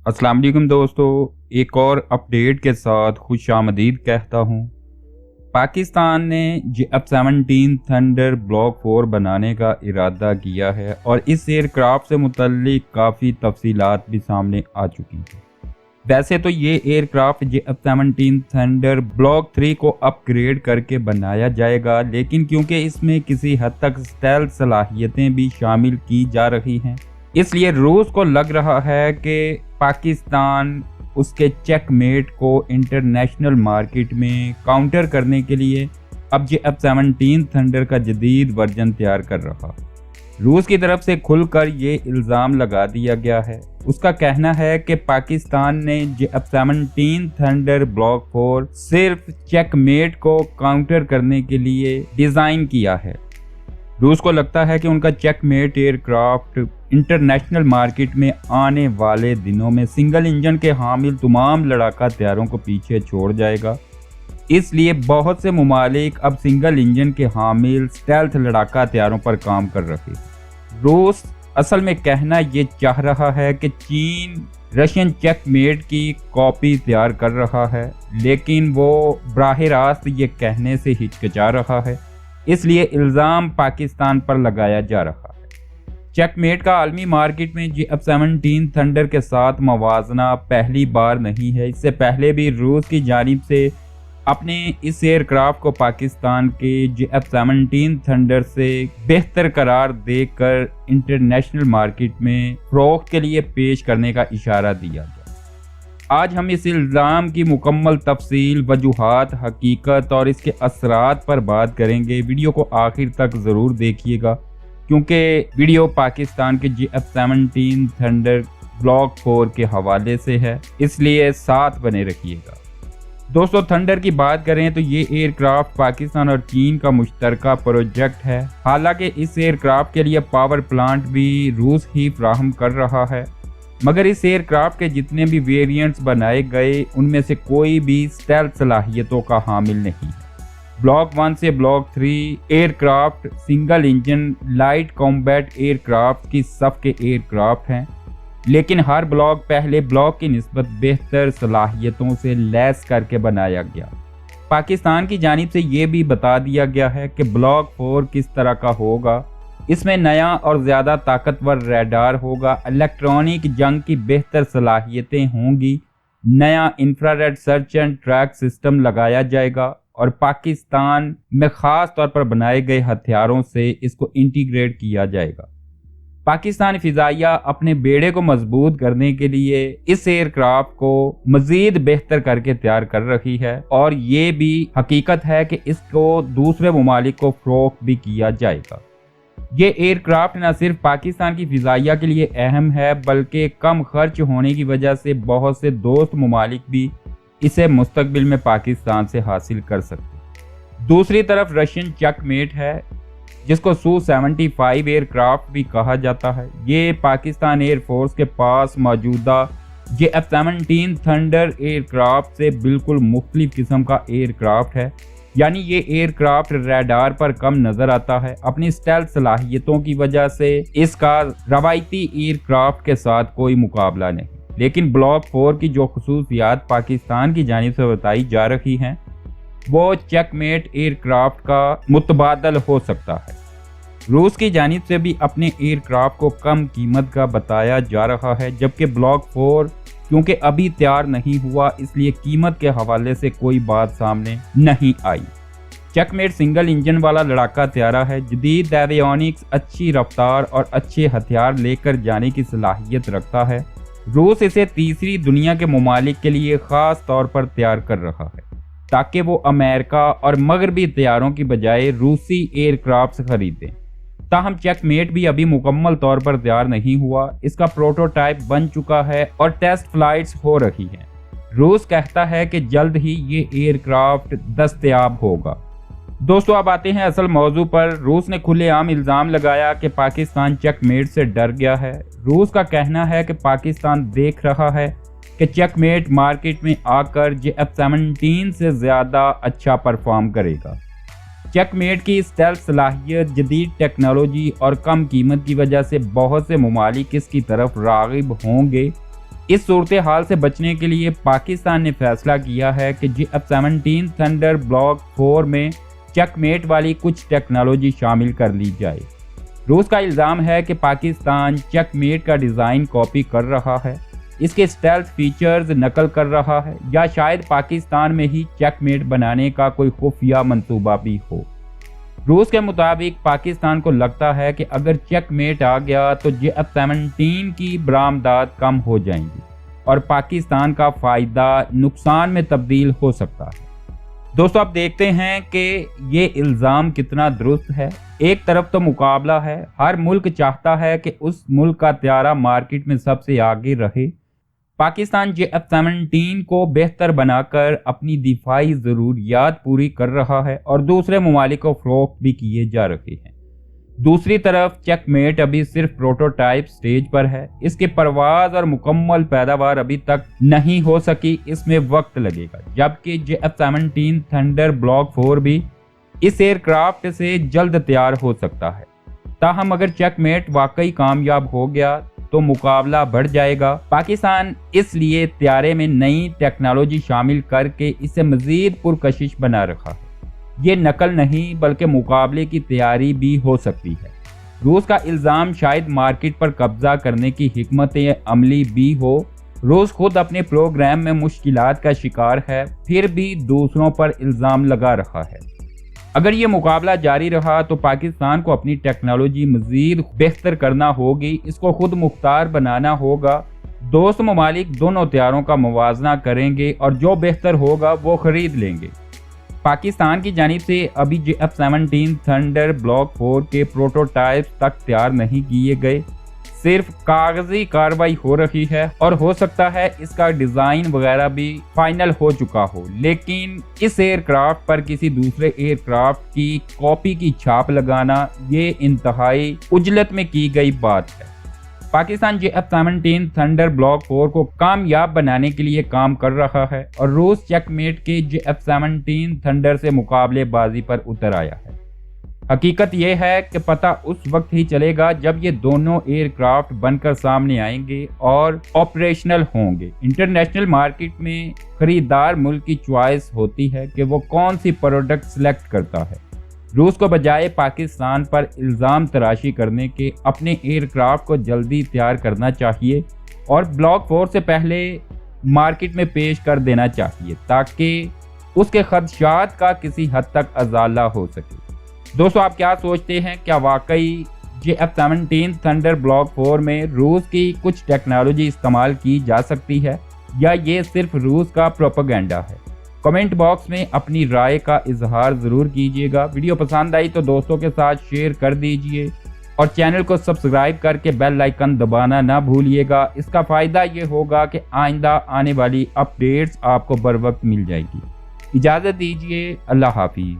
अस्सलाम वालेकुम दोस्तों, एक और अपडेट के साथ खुश आमदीद कहता हूँ। पाकिस्तान ने JF-17 थंडर ब्लॉक 4 बनाने का इरादा किया है और इस एयरक्राफ्ट से मुतल्लिक काफ़ी तफसीलात भी सामने आ चुकी हैं। वैसे तो ये एयरक्राफ्ट JF-17 थंडर ब्लॉक 3 को अपग्रेड करके बनाया जाएगा, लेकिन क्योंकि इसमें किसी हद तक स्टेल्थ सलाहियतें भी शामिल की जा रही हैं, इसलिए रूस को लग रहा है कि पाकिस्तान उसके चेकमेट को इंटरनेशनल मार्केट में काउंटर करने के लिए अब JF-17 थंडर का जदीद वर्जन तैयार कर रहा है। रूस की तरफ से खुलकर ये इल्ज़ाम लगा दिया गया है। उसका कहना है कि पाकिस्तान ने JF-17 थंडर ब्लॉक 4 सिर्फ चेकमेट को काउंटर करने के लिए डिज़ाइन किया है। रूस को लगता है कि उनका चेकमेट एयरक्राफ्ट इंटरनेशनल मार्केट में आने वाले दिनों में सिंगल इंजन के हामिल तमाम लड़ाका तैयारों को पीछे छोड़ जाएगा। इसलिए बहुत से ममालिक अब सिंगल इंजन के हामिल स्टेल्थ लड़ाका तैयारों पर काम कर रहे हैं। रूस असल में कहना ये चाह रहा है कि चीन रशियन चेकमेट की कॉपी तैयार कर रहा है, लेकिन वो बराह रास्त ये कहने से हिचकिचा रहा है, इसलिए इल्ज़ाम पाकिस्तान पर लगाया जा रहा है। चेकमेट का आलमी मार्केट में JF-17 थंडर के साथ मवाजना पहली बार नहीं है। इससे पहले भी रूस की जानिब से अपने इस एयरक्राफ्ट को पाकिस्तान के JF-17 थंडर से बेहतर करार देकर इंटरनेशनल मार्केट में फ़रोख्त के लिए पेश करने का इशारा दिया गया। आज हम इस इल्ज़ाम की मुकम्मल तफसील, वजूहात, हकीकत और इसके असरात पर बात करेंगे। वीडियो को आखिर तक ज़रूर देखिएगा क्योंकि वीडियो पाकिस्तान के JF-17 थंडर ब्लॉक 4 के हवाले से है, इसलिए साथ बने रखिएगा। दोस्तों, थंडर की बात करें तो ये एयरक्राफ्ट पाकिस्तान और चीन का मुश्तरका प्रोजेक्ट है। हालांकि इस एयरक्राफ्ट के लिए पावर प्लांट भी रूस ही फ्राहम कर रहा है, मगर इस एयरक्राफ्ट के जितने भी वेरिएंट्स बनाए गए उनमें से कोई भी स्टेल्थ सलाहियतों का हामिल नहीं है। ब्लॉक 1 से block 3 aircraft single engine light combat aircraft की सफ़ के एयरक्राफ्ट हैं, लेकिन हर ब्लॉक पहले ब्लॉक की निस्बत बेहतर सलाहियतों से लैस करके बनाया गया। पाकिस्तान की जानिब से ये भी बता दिया गया है कि ब्लॉक 4 किस तरह का होगा। इसमें नया और ज़्यादा ताकतवर रडार होगा, इलेक्ट्रॉनिक जंग की बेहतर सलाहियतें होंगी, नया infrared search and track system लगाया जाएगा और पाकिस्तान में ख़ास तौर पर बनाए गए हथियारों से इसको इंटीग्रेट किया जाएगा। पाकिस्तान फ़िज़ाइया अपने बेड़े को मजबूत करने के लिए इस एयरक्राफ्ट को मज़ीद बेहतर करके तैयार कर रही है और ये भी हकीकत है कि इसको दूसरे ममालिक को फ़रोख्त भी किया जाएगा। ये एयरक्राफ्ट न सिर्फ पाकिस्तान की फ़िज़ाइया के लिए अहम है, बल्कि कम खर्च होने की वजह से बहुत से दोस्त ममालिक भी इसे मुस्तकबिल में पाकिस्तान से हासिल कर सकते। दूसरी तरफ रशियन चेकमेट है, जिसको Su-75 एयरक्राफ्ट भी कहा जाता है। ये पाकिस्तान एयरफोर्स के पास मौजूदा JF-17 थंडर एयरक्राफ्ट से बिल्कुल मुख्तलिफ किस्म का एयरक्राफ्ट है। यानी ये एयरक्राफ्ट रडार पर कम नज़र आता है। अपनी स्टेल्थ सलाहियतों की वजह से इसका रवायती एयरक्राफ्ट के साथ कोई मुकाबला नहीं, लेकिन ब्लॉक 4 की जो खसूसियात पाकिस्तान की जानिब से बताई जा रही हैं वो चेकमेट एयरक्राफ्ट का मुतबादल हो सकता है। रूस की जानिब से भी अपने एयरक्राफ्ट को कम कीमत का बताया जा रहा है, जबकि ब्लॉक 4 क्योंकि अभी तैयार नहीं हुआ, इसलिए कीमत के हवाले से कोई बात सामने नहीं आई। चेकमेट सिंगल इंजन वाला लड़ाका तैयारा है, जदीद एवियोनिक्स, अच्छी रफ्तार और अच्छे हथियार लेकर जाने की सलाहियत रखता है। रूस इसे तीसरी दुनिया के ममालिक के लिए ख़ास तौर पर तैयार कर रहा है ताकि वो अमेरिका और मगरबी तैयारों की बजाय रूसी एयरक्राफ्ट खरीदें। ताहम चेकमेट भी अभी मुकम्मल तौर पर तैयार नहीं हुआ। इसका प्रोटोटाइप बन चुका है और टेस्ट फ्लाइट्स हो रही हैं। रूस कहता है कि जल्द ही ये एयरक्राफ्ट दस्तयाब होगा। दोस्तों, अब आते हैं असल मौजू पर। रूस ने खुलेआम इल्ज़ाम लगाया कि पाकिस्तान चेकमेट से डर गया है। रूस का कहना है कि पाकिस्तान देख रहा है कि चेकमेट मार्केट में आकर JF-17 से ज़्यादा अच्छा परफॉर्म करेगा। चेकमेट की स्टेल्थ सलाहियत, जदीद टेक्नोलॉजी और कम कीमत की वजह से बहुत से ममालिक इसकी तरफ राग़िब होंगे। اس صورتحال سے بچنے کے لیے پاکستان نے فیصلہ کیا ہے کہ JF-17 تھنڈر بلاک 4 میں چیک میٹ والی کچھ ٹیکنالوجی شامل کر لی جائے۔ روس کا الزام ہے کہ پاکستان چیک میٹ کا ڈیزائن کاپی کر رہا ہے، اس کے اسٹیلتھ فیچرز نقل کر رہا ہے، یا شاید پاکستان میں ہی چیک میٹ بنانے کا کوئی خفیہ منصوبہ بھی ہو۔ روس کے مطابق پاکستان کو لگتا ہے کہ اگر چیک میٹ آ گیا تو JF-17 کی برآمدات کم ہو جائیں گی اور پاکستان کا فائدہ نقصان میں تبدیل ہو سکتا ہے۔ دوستو اب دیکھتے ہیں کہ یہ الزام کتنا درست ہے۔ ایک طرف تو مقابلہ ہے، ہر ملک چاہتا ہے کہ اس ملک کا طیارہ مارکیٹ میں سب سے آگے رہے۔ پاکستان JF-17 کو بہتر بنا کر اپنی دفاعی ضروریات پوری کر رہا ہے اور دوسرے ممالک کو فروخت بھی کیے جا رہے ہیں۔ دوسری طرف چیک میٹ ابھی صرف پروٹوٹائپ سٹیج پر ہے، اس کی پرواز اور مکمل پیداوار ابھی تک نہیں ہو سکی، اس میں وقت لگے گا، جبکہ JF-17 تھنڈر بلاک 4 بھی اس ایئر کرافٹ سے جلد تیار ہو سکتا ہے۔ تاہم اگر چیک میٹ واقعی کامیاب ہو گیا تو مقابلہ بڑھ جائے گا۔ پاکستان اس لیے طیارے میں نئی ٹیکنالوجی شامل کر کے اسے مزید پرکشش بنا رکھا ہے۔ یہ نقل نہیں بلکہ مقابلے کی تیاری بھی ہو سکتی ہے۔ روس کا الزام شاید مارکیٹ پر قبضہ کرنے کی حکمت عملی بھی ہو۔ روس خود اپنے پروگرام میں مشکلات کا شکار ہے، پھر بھی دوسروں پر الزام لگا رہا ہے۔ اگر یہ مقابلہ جاری رہا تو پاکستان کو اپنی ٹیکنالوجی مزید بہتر کرنا ہوگی، اس کو خود مختار بنانا ہوگا۔ دوست ممالک دونوں طیاروں کا موازنہ کریں گے اور جو بہتر ہوگا وہ خرید لیں گے۔ پاکستان کی جانب سے ابھی JF-17 تھنڈر بلاک 4 کے پروٹوٹائپس تک تیار نہیں کیے گئے، صرف کاغذی کارروائی ہو رہی ہے اور ہو سکتا ہے اس کا ڈیزائن وغیرہ بھی فائنل ہو چکا ہو، لیکن اس ایئر کرافٹ پر کسی دوسرے ایئر کرافٹ کی کاپی کی چھاپ لگانا یہ انتہائی عجلت میں کی گئی بات ہے۔ پاکستان JF-17 تھنڈر بلاک 4 کو کامیاب بنانے کے لیے کام کر رہا ہے اور روس چیک میٹ کے JF-17 تھنڈر سے مقابلے بازی پر اتر آیا ہے۔ حقیقت یہ ہے کہ پتہ اس وقت ہی چلے گا جب یہ دونوں ایئر کرافٹ بن کر سامنے آئیں گے اور آپریشنل ہوں گے۔ انٹرنیشنل مارکیٹ میں خریدار ملک کی چوائس ہوتی ہے کہ وہ کون سی پروڈکٹ سلیکٹ کرتا ہے۔ روس کو بجائے پاکستان پر الزام تراشی کرنے کے اپنے ایئر کرافٹ کو جلدی تیار کرنا چاہیے اور بلاک 4 سے پہلے مارکیٹ میں پیش کر دینا چاہیے تاکہ اس کے خدشات کا کسی حد تک ازالہ ہو سکے۔ دوستو آپ کیا سوچتے ہیں؟ کیا واقعی JF-17 تھنڈر بلاک 4 میں روس کی کچھ ٹیکنالوجی استعمال کی جا سکتی ہے یا یہ صرف روس کا پروپیگنڈا ہے؟ کمنٹ باکس میں اپنی رائے کا اظہار ضرور کیجیے گا۔ ویڈیو پسند آئی تو دوستوں کے ساتھ شیئر کر دیجیے اور چینل کو سبسکرائب کر کے بیل آئیکن دبانا نہ بھولیے گا۔ اس کا فائدہ یہ ہوگا کہ آئندہ آنے والی اپڈیٹس آپ کو بر وقت مل جائے گی۔ اجازت دیجیے، اللہ حافظ۔